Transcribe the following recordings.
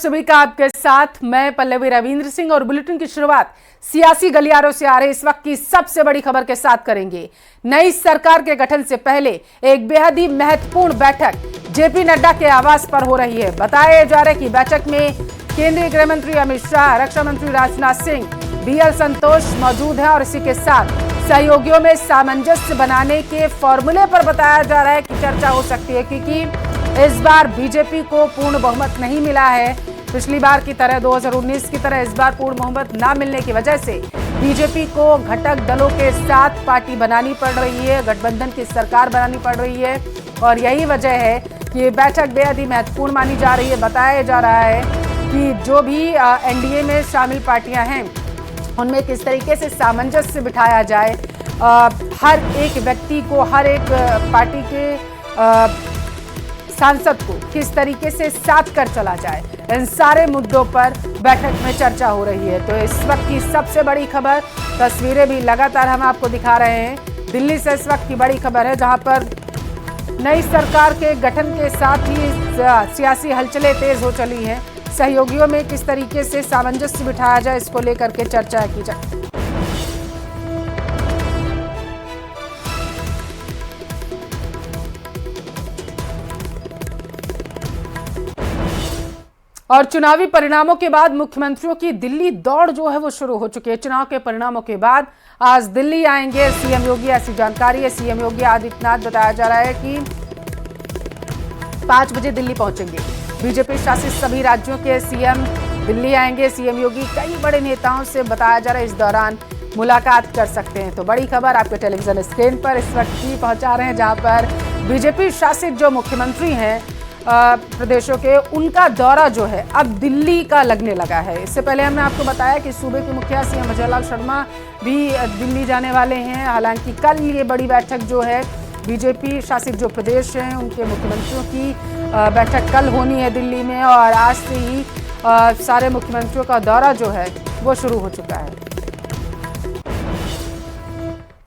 सभी का आपके साथ मैं पल्लवी रविंद्र सिंह और बुलेटिन की शुरुआत सियासी गलियारों से आ रहे इस वक्त की सबसे बड़ी खबर के साथ करेंगे। नई सरकार के गठन से पहले एक बेहद ही महत्वपूर्ण बैठक जेपी नड्डा के आवास पर हो रही है। बताया जा रहा है कि बैठक में केंद्रीय गृह मंत्री अमित शाह, रक्षा मंत्री राजनाथ सिंह, बीएल संतोष मौजूद है और इसी के साथ सहयोगियों में सामंजस्य बनाने के फॉर्मूले पर बताया जा रहा है कि चर्चा हो सकती है, क्योंकि इस बार बीजेपी को पूर्ण बहुमत नहीं मिला है। पिछली बार की तरह 2019 की तरह इस बार पूर्ण बहुमत ना मिलने की वजह से बीजेपी को घटक दलों के साथ पार्टी बनानी पड़ रही है, गठबंधन की सरकार बनानी पड़ रही है और यही वजह है कि ये बैठक बेहद ही महत्वपूर्ण मानी जा रही है। बताया जा रहा है कि जो भी एनडीए में शामिल पार्टियां हैं उनमें किस तरीके से सामंजस्य बिठाया जाए, हर एक व्यक्ति को, हर एक पार्टी के सांसद को किस तरीके से साथ कर चला जाए, इन सारे मुद्दों पर बैठक में चर्चा हो रही है। तो इस वक्त की सबसे बड़ी खबर, तस्वीरें भी लगातार हम आपको दिखा रहे हैं। दिल्ली से इस वक्त की बड़ी खबर है, जहां पर नई सरकार के गठन के साथ ही सियासी हलचलें तेज हो चली हैं। सहयोगियों में किस तरीके से सामंजस्य बिठाया जाए, इसको लेकर के चर्चा की जाए। और चुनावी परिणामों के बाद मुख्यमंत्रियों की दिल्ली दौड़ जो है वो शुरू हो चुकी है। चुनाव के परिणामों के बाद आज दिल्ली आएंगे सीएम योगी, ऐसी जानकारी है। सीएम योगी आदित्यनाथ, बताया जा रहा है कि 5 बजे दिल्ली पहुंचेंगे। बीजेपी शासित सभी राज्यों के सीएम दिल्ली आएंगे। सीएम योगी कई बड़े नेताओं से, बताया जा रहा है, इस दौरान मुलाकात कर सकते हैं। तो बड़ी खबर आपके टेलीविजन स्क्रीन पर इस वक्त की पहुंचा रहे हैं, जहां पर बीजेपी शासित जो मुख्यमंत्री हैं प्रदेशों के, उनका दौरा जो है अब दिल्ली का लगने लगा है। इससे पहले हमने आपको बताया कि सूबे के मुखिया सीएम अजय लाल शर्मा भी दिल्ली जाने वाले हैं। हालांकि कल ये बड़ी बैठक जो है बीजेपी शासित जो प्रदेश हैं उनके मुख्यमंत्रियों की बैठक कल होनी है दिल्ली में, और आज से ही सारे मुख्यमंत्रियों का दौरा जो है वो शुरू हो चुका है।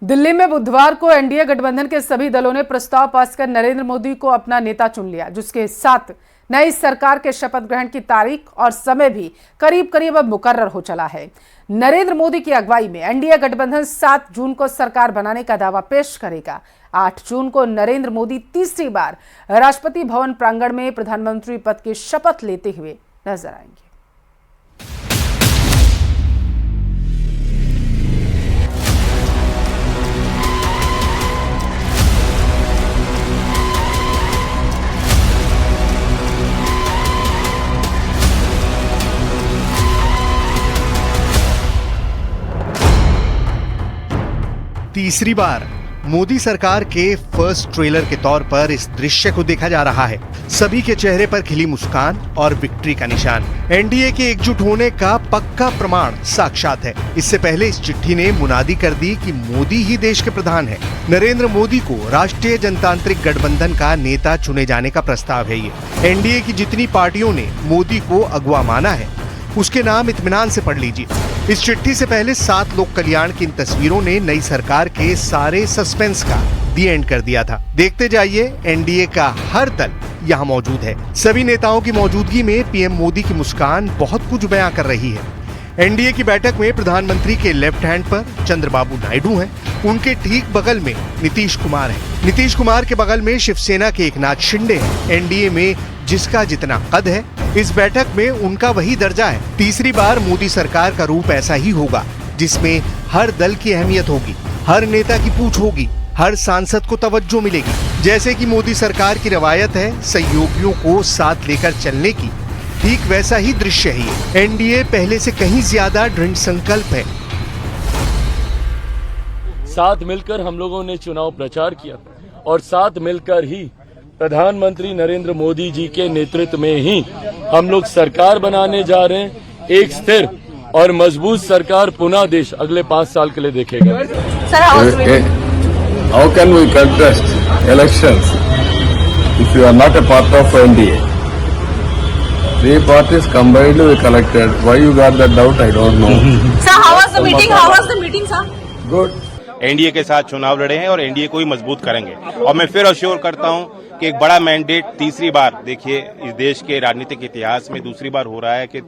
दिल्ली में बुधवार को एनडीए गठबंधन के सभी दलों ने प्रस्ताव पास कर नरेंद्र मोदी को अपना नेता चुन लिया, जिसके साथ नई सरकार के शपथ ग्रहण की तारीख और समय भी करीब करीब अब मुकर्रर हो चला है। नरेंद्र मोदी की अगुवाई में एनडीए गठबंधन 7 जून को सरकार बनाने का दावा पेश करेगा। 8 जून को नरेंद्र मोदी तीसरी बार राष्ट्रपति भवन प्रांगण में प्रधानमंत्री पद की शपथ लेते हुए नजर आएंगे। तीसरी बार मोदी सरकार के फर्स्ट ट्रेलर के तौर पर इस दृश्य को देखा जा रहा है। सभी के चेहरे पर खिली मुस्कान और विक्ट्री का निशान, एनडीए के एकजुट होने का पक्का प्रमाण साक्षात है। इससे पहले इस चिट्ठी ने मुनादी कर दी कि मोदी ही देश के प्रधान है। नरेंद्र मोदी को राष्ट्रीय जनतांत्रिक गठबंधन का नेता चुने जाने का प्रस्ताव है। ये एनडीए की जितनी पार्टियों ने मोदी को अगुवा माना है उसके नाम इत्मीनान से पढ़ लीजिए। इस चिट्ठी से पहले 7 लोक कल्याण की इन तस्वीरों ने नई सरकार के सारे सस्पेंस का दी एंड कर दिया था। देखते जाइए, एनडीए का हर दल यहाँ मौजूद है। सभी नेताओं की मौजूदगी में पीएम मोदी की मुस्कान बहुत कुछ बयां कर रही है। एनडीए की बैठक में प्रधानमंत्री के लेफ्ट हैंड पर चंद्रबाबू नायडू हैं। उनके ठीक बगल में नीतीश कुमार हैं। नीतीश कुमार के बगल में शिवसेना के एकनाथ शिंदे हैं। एनडीए में जिसका जितना कद है, इस बैठक में उनका वही दर्जा है। तीसरी बार मोदी सरकार का रूप ऐसा ही होगा, जिसमें हर दल की अहमियत होगी, हर नेता की पूछ होगी, हर सांसद को तवज्जो मिलेगी। जैसे कि मोदी सरकार की रवायत है सहयोगियों को साथ लेकर चलने की, ठीक वैसा ही दृश्य है। एनडीए पहले से कहीं ज्यादा दृढ़ संकल्प है। साथ मिलकर हम लोगों ने चुनाव प्रचार किया और साथ मिलकर ही प्रधानमंत्री नरेंद्र मोदी जी के नेतृत्व में ही हम लोग सरकार बनाने जा रहे हैं। एक स्थिर और मजबूत सरकार पुनः देश अगले 5 साल के लिए देखेगा। How can we contest elections if you are not a part of NDA? 3 parties combined we collected. Why you got that doubt? I don't know. Sir, how was the meeting? How was the meeting, sir? Good. NDA के साथ चुनाव लड़े हैं और NDA को ही मजबूत करेंगे। और मैं फिर अश्योर करता हूं कि एक बड़ा मैंडेट तीसरी बार, देखिए इस देश के राजनीतिक इतिहास में दूसरी बार हो रहा है कि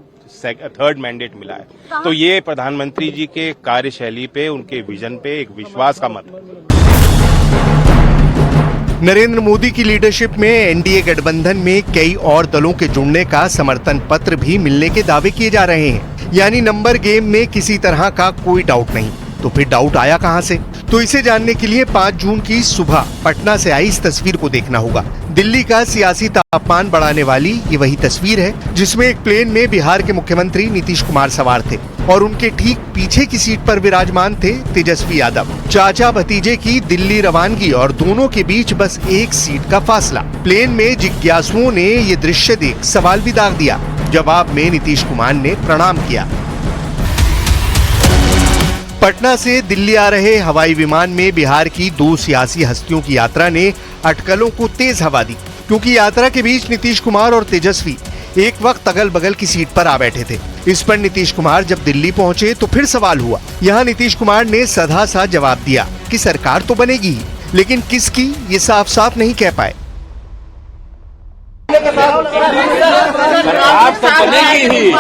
थर्ड मैंडेट मिला है। तो ये प्रधानमंत्री जी के कार्यशैली पे, उनके विजन पे एक विश्वास का मत है। नरेंद्र मोदी की लीडरशिप में एनडीए गठबंधन में कई और दलों के जुड़ने का समर्थन पत्र भी मिलने के दावे किए जा रहे हैं। यानी नंबर गेम में किसी तरह का कोई डाउट नहीं। तो फिर डाउट आया कहां से? तो इसे जानने के लिए 5 जून की सुबह पटना से आई इस तस्वीर को देखना होगा। दिल्ली का सियासी तापमान बढ़ाने वाली ये वही तस्वीर है जिसमें एक प्लेन में बिहार के मुख्यमंत्री नीतीश कुमार सवार थे और उनके ठीक पीछे की सीट पर विराजमान थे तेजस्वी यादव। चाचा भतीजे की दिल्ली रवानगी और दोनों के बीच बस एक सीट का फासला। प्लेन में जिज्ञासुओं ने ये दृश्य देख सवाल भी दाग दिया। जवाब में नीतीश कुमार ने प्रणाम किया। पटना से दिल्ली आ रहे हवाई विमान में बिहार की 2 सियासी हस्तियों की यात्रा ने अटकलों को तेज हवा दी, क्योंकि यात्रा के बीच नीतीश कुमार और तेजस्वी एक वक्त अगल बगल की सीट पर आ बैठे थे। इस पर नीतीश कुमार जब दिल्ली पहुंचे तो फिर सवाल हुआ। यहाँ नीतीश कुमार ने सधा सा जवाब दिया कि सरकार तो बनेगी ही, लेकिन किसकी ये साफ साफ नहीं कह पाए। सरकार तो बनेगी ही।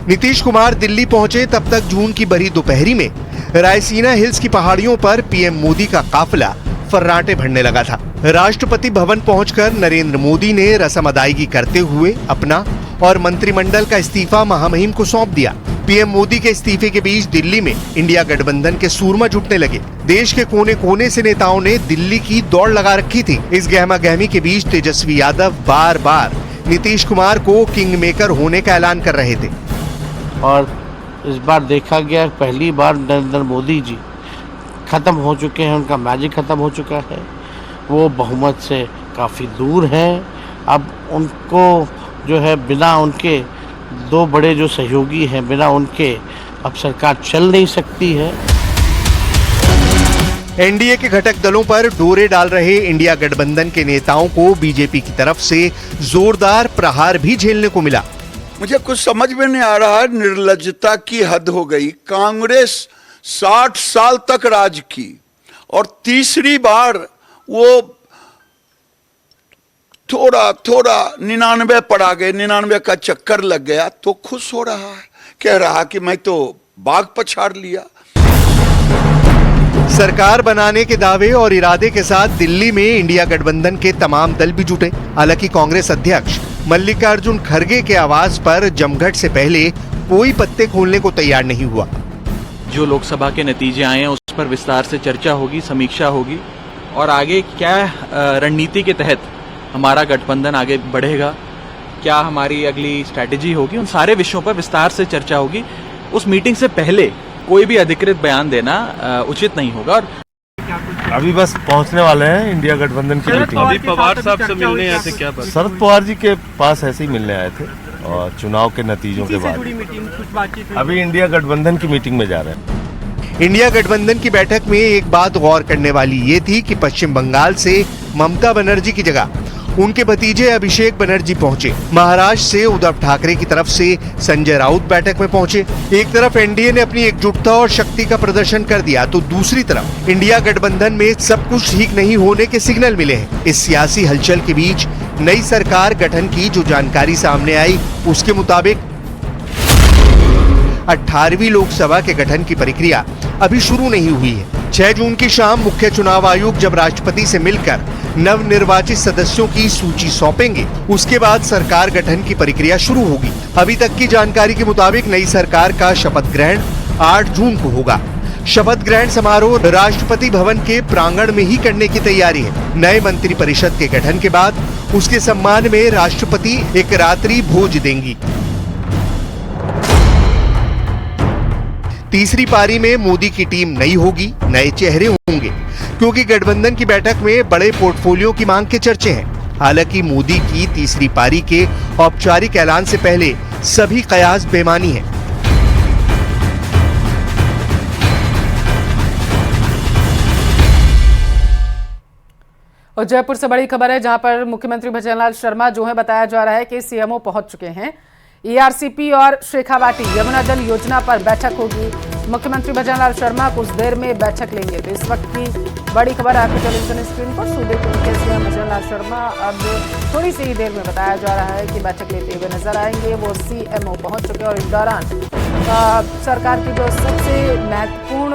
नीतीश कुमार दिल्ली पहुंचे तब तक जून की भरी दोपहरी में रायसीना हिल्स की पहाड़ियों पर पीएम मोदी का काफिला फर्राटे भरने लगा था। राष्ट्रपति भवन पहुंचकर नरेंद्र मोदी ने रस्म अदायगी करते हुए अपना और मंत्रिमंडल का इस्तीफा महामहिम को सौंप दिया। पीएम मोदी के इस्तीफे के बीच दिल्ली में इंडिया गठबंधन के सूरमा जुटने लगे। देश के कोने कोने से नेताओं ने दिल्ली की दौड़ लगा रखी थी। इस गहमा गहमी के बीच तेजस्वी यादव बार बार नीतीश कुमार को किंग मेकर होने का ऐलान कर रहे थे। और इस बार देखा गया पहली बार नरेंद्र मोदी जी खत्म हो चुके हैं, उनका मैजिक खत्म हो चुका है। वो बहुमत से काफ़ी दूर हैं। अब उनको जो है बिना उनके 2 बड़े जो सहयोगी हैं, बिना उनके अब सरकार चल नहीं सकती है। एनडीए के घटक दलों पर डोरे डाल रहे इंडिया गठबंधन के नेताओं को बीजेपी की तरफ से जोरदार प्रहार भी झेलने को मिला। मुझे कुछ समझ में नहीं आ रहा है, निर्लज्जता की हद हो गई। कांग्रेस 60 साल तक राज की और तीसरी बार वो थोड़ा 99 पर आ गए, 99 का चक्कर लग गया तो खुश हो रहा है, कह रहा कि मैं तो बाग पछाड़ लिया। सरकार बनाने के दावे और इरादे के साथ दिल्ली में इंडिया गठबंधन के तमाम दल भी जुटे। हालांकि कांग्रेस अध्यक्ष मल्लिकार्जुन खड़गे के आवाज पर जमघट से पहले कोई पत्ते खोलने को तैयार नहीं हुआ। जो लोकसभा के नतीजे आए हैं उस पर विस्तार से चर्चा होगी, समीक्षा होगी और आगे क्या रणनीति के तहत हमारा गठबंधन आगे बढ़ेगा, क्या हमारी अगली स्ट्रैटेजी होगी, उन सारे विषयों पर विस्तार से चर्चा होगी। उस मीटिंग से पहले कोई भी अधिकृत बयान देना उचित नहीं होगा। और अभी बस पहुंचने वाले हैं इंडिया गठबंधन की मीटिंग। अभी पवार साहब से मिलने आए थे क्या? शरद पवार जी के पास ऐसे ही मिलने आए थे और चुनाव के नतीजों के बाद अभी इंडिया गठबंधन की मीटिंग में जा रहे हैं। इंडिया गठबंधन की बैठक में एक बात गौर करने वाली ये थी कि पश्चिम बंगाल से ममता बनर्जी की जगह उनके भतीजे अभिषेक बनर्जी पहुंचे। महाराष्ट्र से उद्धव ठाकरे की तरफ से संजय राउत बैठक में पहुंचे। एक तरफ एनडीए ने अपनी एकजुटता और शक्ति का प्रदर्शन कर दिया तो दूसरी तरफ इंडिया गठबंधन में सब कुछ ठीक नहीं होने के सिग्नल मिले हैं। इस सियासी हलचल के बीच नई सरकार गठन की जो जानकारी सामने आई उसके मुताबिक 18वीं लोकसभा के गठन की प्रक्रिया अभी शुरू नहीं हुई है। 6 जून की शाम मुख्य चुनाव आयुक्त जब राष्ट्रपति से मिलकर नवनिर्वाचित सदस्यों की सूची सौंपेंगे, उसके बाद सरकार गठन की प्रक्रिया शुरू होगी। अभी तक की जानकारी के मुताबिक नई सरकार का शपथ ग्रहण 8 जून को होगा। शपथ ग्रहण समारोह राष्ट्रपति भवन के प्रांगण में ही करने की तैयारी है। नए मंत्रिपरिषद के गठन के बाद उसके सम्मान में राष्ट्रपति एक रात्रि भोज देंगी। तीसरी पारी में मोदी की टीम नई होगी, नए चेहरे होंगे, क्योंकि गठबंधन की बैठक में बड़े पोर्टफोलियो की मांग के चर्चे हैं। हालांकि मोदी की तीसरी पारी के औपचारिक ऐलान से पहले सभी कयास बेमानी है। और जयपुर से बड़ी खबर है जहां पर मुख्यमंत्री भजनलाल शर्मा जो है बताया जा रहा है कि सीएमओ पहुंच चुके हैं। ईआरसीपी और शेखावाटी यमुना जल योजना पर बैठक होगी। मुख्यमंत्री भजनलाल शर्मा कुछ देर में बैठक लेंगे। तो इस वक्त की बड़ी खबर आपके टेलीविजन स्क्रीन पर। सूबे के मुख्य सीएम भजनलाल शर्मा अब थोड़ी सी ही देर में बताया जा रहा है कि बैठक लेते हुए नजर आएंगे। वो सीएमओ पहुंच चुके और इस दौरान सरकार की जो सबसे महत्वपूर्ण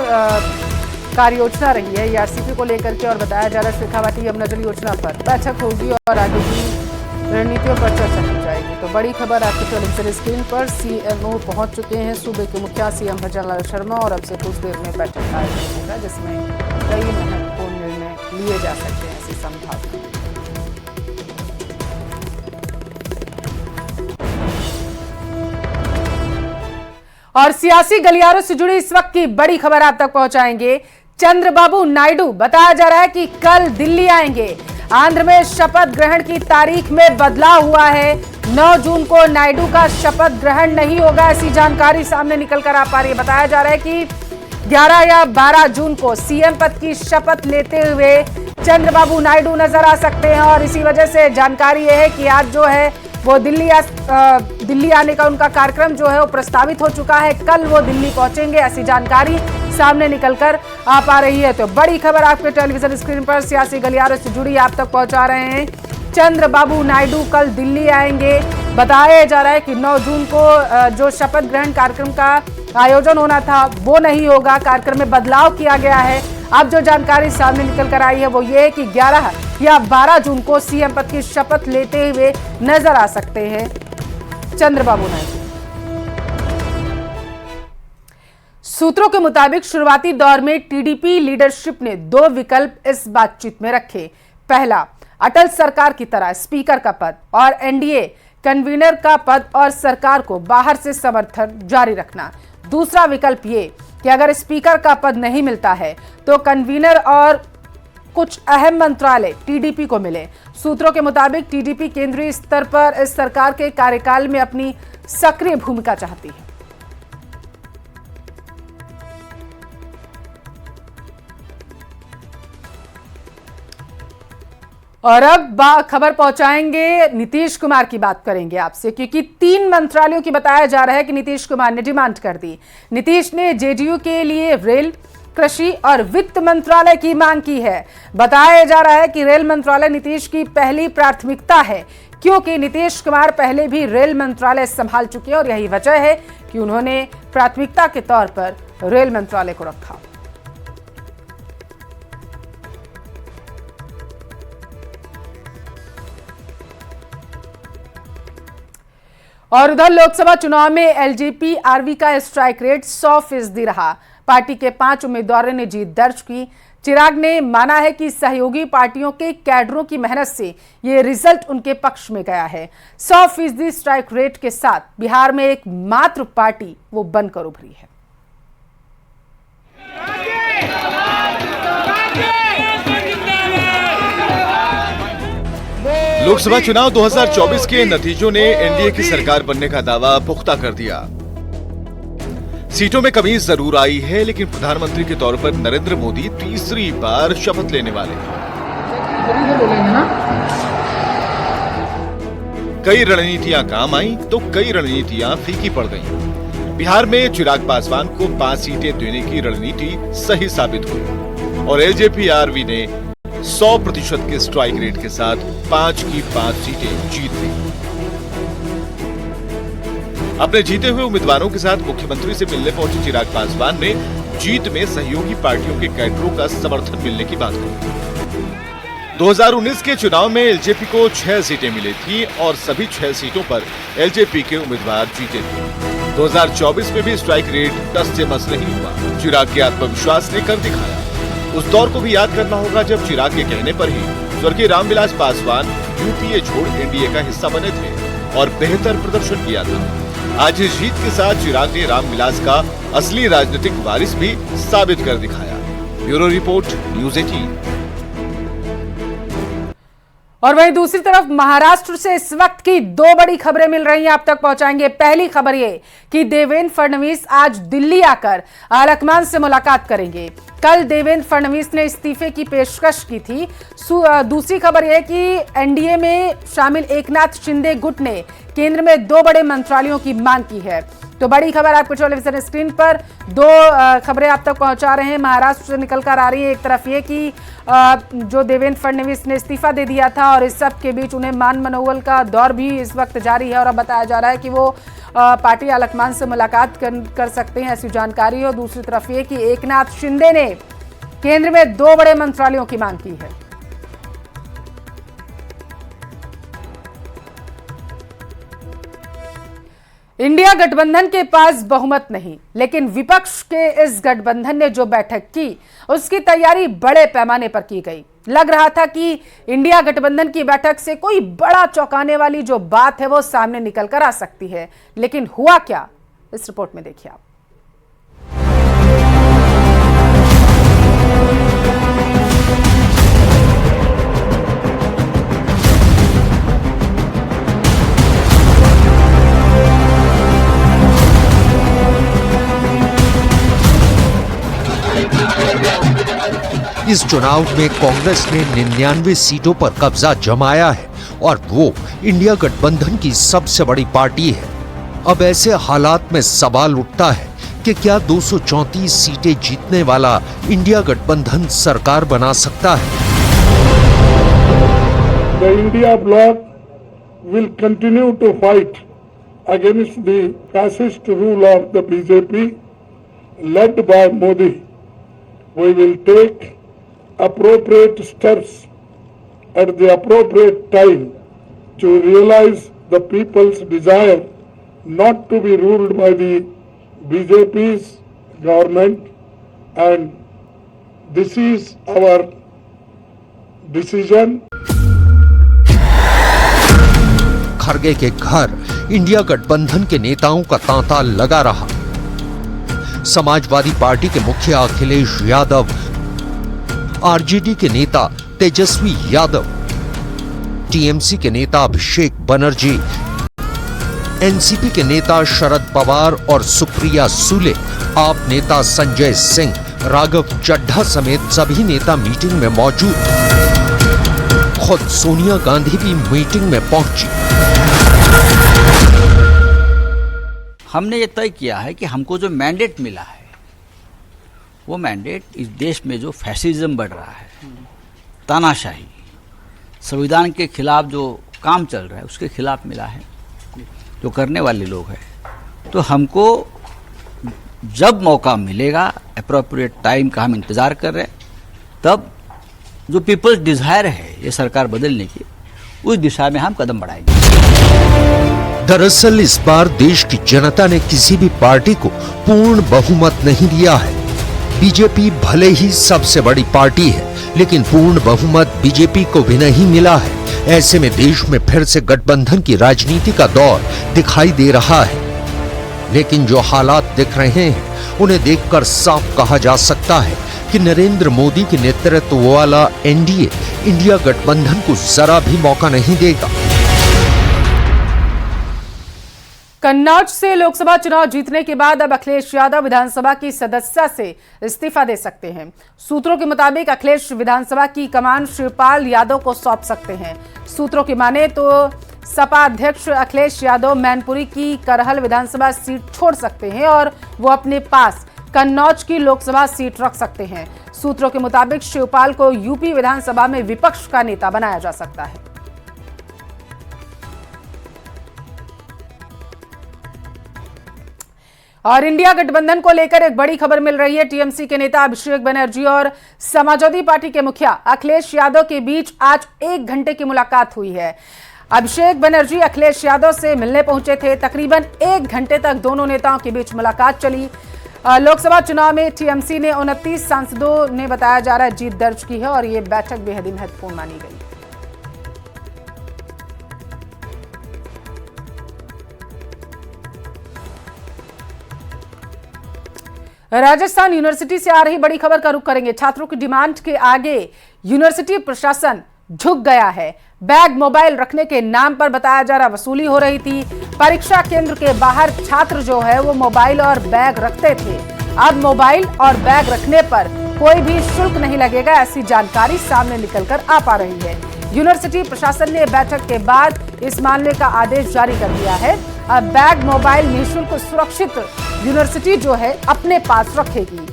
कार्य योजना रही है ईआरसीपी को लेकर के, और बताया जा रहा है शेखावाटी यमुना जल योजना पर बैठक होगी और आगे की रणनीतियों पर चर्चा की जाएगी। तो बड़ी खबर आपके टेलीविजन स्क्रीन पर। सीएमओ पहुंच चुके हैं सूबे के मुखिया सीएम भजनलाल शर्मा और अब से कुछ देर में बैठक का आयोजन होगा जिसमें कई महत्वपूर्ण निर्णय लिए जा सकते हैं, ऐसी संभावना। और सियासी गलियारों से जुड़ी इस वक्त की बड़ी खबर आप तक पहुंचाएंगे। चंद्रबाबू नायडू बताया जा रहा है कि कल दिल्ली आएंगे। आंध्र में शपथ ग्रहण की तारीख में बदलाव हुआ है। 9 जून को नायडू का शपथ ग्रहण नहीं होगा, ऐसी जानकारी सामने निकल कर आ पा रही है। बताया जा रहा है कि 11 या 12 जून को सीएम पद की शपथ लेते हुए चंद्रबाबू नायडू नजर आ सकते हैं और इसी वजह से जानकारी यह है कि आज जो है वो दिल्ली आने का उनका कार्यक्रम जो है वो प्रस्तावित हो चुका है। कल वो दिल्ली पहुंचेंगे, ऐसी जानकारी सामने निकलकर आ पा रही है। तो बड़ी खबर आपके टेलीविजन स्क्रीन पर सियासी गलियारों से जुड़ी आप तक पहुंचा रहे हैं। चंद्रबाबू नायडू कल दिल्ली आएंगे। बताया जा रहा है कि 9 जून को जो शपथ ग्रहण कार्यक्रम का आयोजन होना था वो नहीं होगा, कार्यक्रम में बदलाव किया गया है। अब जो जानकारी सामने निकल कर आई है वो ये है कि 11 या 12 जून को सीएम पद की शपथ लेते हुए नजर आ सकते हैं चंद्रबाबू नायडू। सूत्रों के मुताबिक शुरुआती दौर में टीडीपी लीडरशिप ने 2 विकल्प इस बातचीत में रखे। पहला, अटल सरकार की तरह स्पीकर का पद और एनडीए कन्वीनर का पद और सरकार को बाहर से समर्थन जारी रखना। दूसरा विकल्प ये कि अगर स्पीकर का पद नहीं मिलता है तो कन्वीनर और कुछ अहम मंत्रालय टीडीपी को मिले। सूत्रों के मुताबिक टीडीपी केंद्रीय स्तर पर इस सरकार के कार्यकाल में अपनी सक्रिय भूमिका चाहती है। और अब खबर पहुंचाएंगे नीतीश कुमार की बात करेंगे आपसे, क्योंकि 3 मंत्रालयों की बताया जा रहा है कि नीतीश कुमार ने डिमांड कर दी। नीतीश ने जेडीयू के लिए रेल, कृषि और वित्त मंत्रालय की मांग की है। बताया जा रहा है कि रेल मंत्रालय नीतीश की पहली प्राथमिकता है, क्योंकि नीतीश कुमार पहले भी रेल मंत्रालय संभाल चुके हैं और यही वजह है कि उन्होंने प्राथमिकता के तौर पर रेल मंत्रालय को रखा। और उधर लोकसभा चुनाव में एलजेपी आरवी का स्ट्राइक रेट 100% रहा। पार्टी के 5 उम्मीदवारों ने जीत दर्ज की। चिराग ने माना है कि सहयोगी पार्टियों के कैडरों की मेहनत से ये रिजल्ट उनके पक्ष में गया है। 100% स्ट्राइक रेट के साथ बिहार में एकमात्र पार्टी वो बनकर उभरी है। लोकसभा चुनाव 2024 के नतीजों ने एनडीए की सरकार बनने का दावा पुख्ता कर दिया। सीटों में कमी जरूर आई है, लेकिन प्रधानमंत्री के तौर पर नरेंद्र मोदी तीसरी बार शपथ लेने वाले हैं। कई रणनीतियां काम आई तो कई रणनीतियां फीकी पड़ गईं। बिहार में चिराग पासवान को 5 सीटें देने की रणनीति सही साबित हुई और एलजेपी आरवी ने 100% के स्ट्राइक रेट के साथ 5 की 5 सीटें जीत ली। अपने जीते हुए उम्मीदवारों के साथ मुख्यमंत्री से मिलने पहुंचे चिराग पासवान ने जीत में सहयोगी पार्टियों के कैडरों का समर्थन मिलने की बात कही। 2019 के चुनाव में एलजेपी को 6 सीटें मिली थी और सभी 6 सीटों पर एलजेपी के उम्मीदवार जीते थे। 2024 में भी स्ट्राइक रेट 10 से मस नहीं हुआ। चिराग के आत्मविश्वास ने कर दिखाया। उस दौर को भी याद करना होगा जब चिराग के कहने पर ही स्वर्गीय रामविलास पासवान यूपीए छोड़ एनडीए का हिस्सा बने थे और बेहतर प्रदर्शन किया था। आज इस जीत के साथ चिराग ने रामविलास का असली राजनीतिक वारिस भी साबित कर दिखाया। Bureau report, news 18। और वहीं दूसरी तरफ महाराष्ट्र से इस वक्त की दो बड़ी खबरें मिल रही हैं, आप तक पहुंचाएंगे। पहली खबर ये कि देवेंद्र फडणवीस आज दिल्ली आकर आलकमान से मुलाकात करेंगे। कल देवेंद्र फडणवीस ने इस्तीफे की पेशकश की थी। दूसरी खबर यह कि एनडीए में शामिल एकनाथ शिंदे गुट ने केंद्र में दो बड़े मंत्रालयों की मांग की है। तो बड़ी खबर आपको टेलीविजन स्क्रीन पर दो खबरें आप तक पहुंचा रहे हैं। महाराष्ट्र से निकलकर आ रही है। एक तरफ ये कि जो देवेंद्र फडणवीस ने इस्तीफा दे दिया था और इस सब के बीच उन्हें मान मनोवल का दौर भी इस वक्त जारी है और अब बताया जा रहा है कि वो पार्टी आलकमान से मुलाकात कर सकते हैं, ऐसी जानकारी है। और दूसरी तरफ ये कि एकनाथ शिंदे ने केंद्र में दो बड़े मंत्रालयों की मांग की है। इंडिया गठबंधन के पास बहुमत नहीं, लेकिन विपक्ष के इस गठबंधन ने जो बैठक की उसकी तैयारी बड़े पैमाने पर की गई। लग रहा था कि इंडिया गठबंधन की बैठक से कोई बड़ा चौंकाने वाली जो बात है वो सामने निकल कर आ सकती है, लेकिन हुआ क्या, इस रिपोर्ट में देखिए आप। इस चुनाव में कांग्रेस ने 99 सीटों पर कब्जा जमाया है और वो इंडिया गठबंधन की सबसे बड़ी पार्टी है। अब ऐसे हालात में सवाल उठता है कि क्या 234 सीटें जीतने वाला इंडिया गठबंधन सरकार बना सकता है। The India bloc will continue to fight against the fascist rule of the BJP led by Modi. We will take appropriate steps at the appropriate time to realize the people's desire not to be ruled by the BJP's government, and this is our decision. Kharge के घर India गठबंधन के नेताओं का तांता लगा रहा। Samajwadi party के मुखिया अखिलेश यादव, आरजेडी के नेता तेजस्वी यादव, टीएमसी के नेता अभिषेक बनर्जी, एनसीपी के नेता शरद पवार और सुप्रिया सुले, आप नेता संजय सिंह, राघव चड्ढा समेत सभी नेता मीटिंग में मौजूद। खुद सोनिया गांधी भी मीटिंग में पहुंची। हमने ये तय किया है कि हमको जो मैंडेट मिला है वो मैंडेट इस देश में जो फैसिज्म बढ़ रहा है, तानाशाही, संविधान के खिलाफ जो काम चल रहा है उसके खिलाफ मिला है, जो करने वाले लोग हैं। तो हमको जब मौका मिलेगा, अप्रोप्रिएट टाइम का हम इंतज़ार कर रहे हैं, तब जो पीपल्स डिज़ायर है ये सरकार बदलने की, उस दिशा में हम कदम बढ़ाएंगे। दरअसल इस बार देश की जनता ने किसी भी पार्टी को पूर्ण बहुमत नहीं दिया है। बीजेपी भले ही सबसे बड़ी पार्टी है, लेकिन पूर्ण बहुमत बीजेपी को भी नहीं मिला है। ऐसे में देश में फिर से गठबंधन की राजनीति का दौर दिखाई दे रहा है। लेकिन जो हालात दिख रहे हैं उन्हें देखकर साफ कहा जा सकता है कि नरेंद्र मोदी के नेतृत्व वाला एनडीए इंडिया गठबंधन को जरा भी मौका नहीं देगा। कन्नौज से लोकसभा चुनाव जीतने के बाद अब अखिलेश यादव विधानसभा की सदस्यता से इस्तीफा दे सकते हैं। सूत्रों के मुताबिक अखिलेश विधानसभा की कमान शिवपाल यादव को सौंप सकते हैं। सूत्रों की माने तो सपा अध्यक्ष अखिलेश यादव मैनपुरी की करहल विधानसभा सीट छोड़ सकते हैं और वो अपने पास कन्नौज की लोकसभा सीट रख सकते हैं। सूत्रों के मुताबिक शिवपाल को यूपी विधानसभा में विपक्ष का नेता बनाया जा सकता है। और इंडिया गठबंधन को लेकर एक बड़ी खबर मिल रही है। टीएमसी के नेता अभिषेक बनर्जी और समाजवादी पार्टी के मुखिया अखिलेश यादव के बीच आज 1 घंटे की मुलाकात हुई है। अभिषेक बनर्जी अखिलेश यादव से मिलने पहुंचे थे। तकरीबन 1 घंटे तक दोनों नेताओं के बीच मुलाकात चली। लोकसभा चुनाव में टीएमसी ने 29 सांसदों ने बताया जा रहा है जीत दर्ज की है और ये बैठक बेहद ही महत्वपूर्ण मानी गई। राजस्थान यूनिवर्सिटी से आ रही बड़ी खबर का रुख करेंगे। छात्रों की डिमांड के आगे यूनिवर्सिटी प्रशासन झुक गया है। बैग मोबाइल रखने के नाम पर बताया जा रहा वसूली हो रही थी। परीक्षा केंद्र के बाहर छात्र जो है वो मोबाइल और बैग रखते थे। अब मोबाइल और बैग रखने पर कोई भी शुल्क नहीं लगेगा, ऐसी जानकारी सामने निकलकर आ पा रही है। यूनिवर्सिटी प्रशासन ने बैठक के बाद इस मामले का आदेश जारी कर दिया है। अब बैग मोबाइल निःशुल्क सुरक्षित यूनिवर्सिटी जो है अपने पास रखेगी।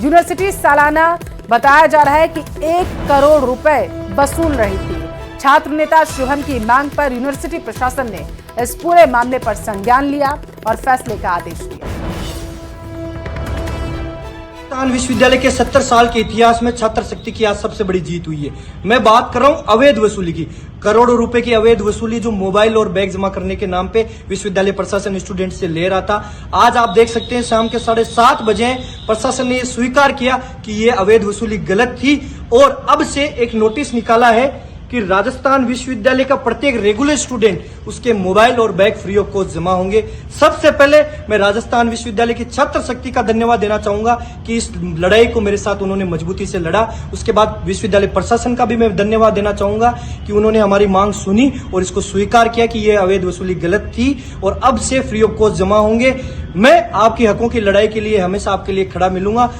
यूनिवर्सिटी सालाना बताया जा रहा है कि 1 करोड़ रुपए वसूल रही थी। छात्र नेता शुभम की मांग पर यूनिवर्सिटी प्रशासन ने इस पूरे मामले पर संज्ञान लिया और फैसले का आदेश दिया। राजस्थान विश्वविद्यालय के 70 साल के इतिहास में छात्र शक्ति की आज सबसे बड़ी जीत हुई है। मैं बात कर रहा हूं अवैध वसूली की। करोड़ों रुपए की अवैध वसूली जो मोबाइल और बैग जमा करने के नाम पे विश्वविद्यालय प्रशासन स्टूडेंट से ले रहा था। आज आप देख सकते हैं शाम के 7:30 बजे प्रशासन ने यह स्वीकार किया कि यह अवैध वसूली गलत थी और अब से एक नोटिस निकाला है कि राजस्थान विश्वविद्यालय का प्रत्येक रेगुलर स्टूडेंट उसके मोबाइल और बैग फ्री ऑफ कॉस्ट जमा होंगे। सबसे पहले मैं राजस्थान विश्वविद्यालय की छात्र शक्ति का धन्यवाद देना चाहूंगा कि इस लड़ाई को मेरे साथ उन्होंने मजबूती से लड़ा। उसके बाद विश्वविद्यालय प्रशासन का भी मैं धन्यवाद देना चाहूंगा कि उन्होंने हमारी मांग सुनी और इसको स्वीकार किया कि यह अवैध वसूली गलत थी और अब से फ्री ऑफ कॉस्ट जमा होंगे। मैं आपके हकों की लड़ाई के लिए हमेशा आपके लिए खड़ा मिलूंगा।